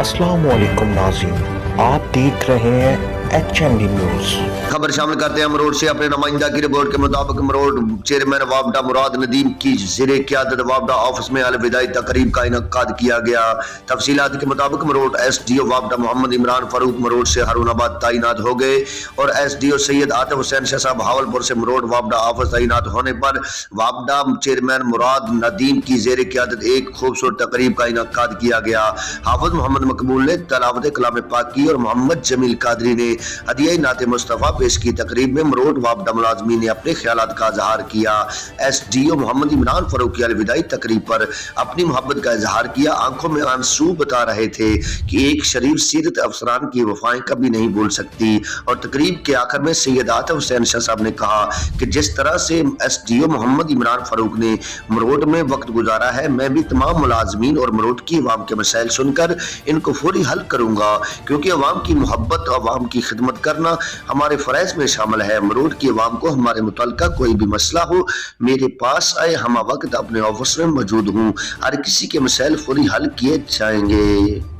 अस्सलाम वालेकुम नाज़रीन, आप देख रहे हैं HMD न्यूज़। खबर शामिल करते हैं मरोड़ से। अपने नुमाइंदा की रिपोर्ट के मुताबिक मरोड़ चेयरमैन वापडा मुराद नदीम की ज़ेरे क़यादत वापडा ऑफिस में अलविदाई तकरीब का इनकाद किया गया। तफसीलात के मुताबिक मरोड़ SDO वापडा मोहम्मद इमरान फारूक मरोड़ से हारूनाबाद तैनात हो गए और SDO सैयद आतिफ हुसैन शाह साहब भावलपुर से मरोड़ वापडा ऑफिस तैनात होने पर वापडा चेयरमैन मुराद नदीम की ज़ेरे क़यादत एक खूबसूरत तकरीब का इनकाद किया गया। हाफिज मोहम्मद मकबूल ने तलावत कलाम पाक की और मोहम्मद जमील कादरी ने हदिया नाते मुस्तफ़ा पेश की। तकरीब में मरोड़ वापडा मुलाजमीन ने अपने ख्यालात का इजहार किया। SDO मोहम्मद इमरान फारूक की अलविदाई तकरीब पर अपनी मोहब्बत का इजहार किया। आंखों में आंसू बता रहे थे कि एक शरीफ सीरत अफसरान की वफाएं कभी नहीं भूल सकती। और तकरीब के आखिर में सैयद आतिफ हुसैन शाह साहब ने कहा कि जिस तरह से SDO मोहम्मद इमरान फारूक ने मरोड़ में वक्त गुजारा है, मैं भी तमाम मुलाजमीन और मरोड़ की अवाम के मसाइल सुनकर इनको फौरी हल करूंगा, क्योंकि अवाम की मोहब्बत और अवाम की खिदमत करना हमारे फरज में शामिल है। मरोड़ की अवाम को हमारे मुतल्लिका कोई भी मसला हो, मेरे पास आए, हम वक्त अपने ऑफिस में मौजूद हूँ। हर किसी के मसाइल फौरी हल किए जाएंगे।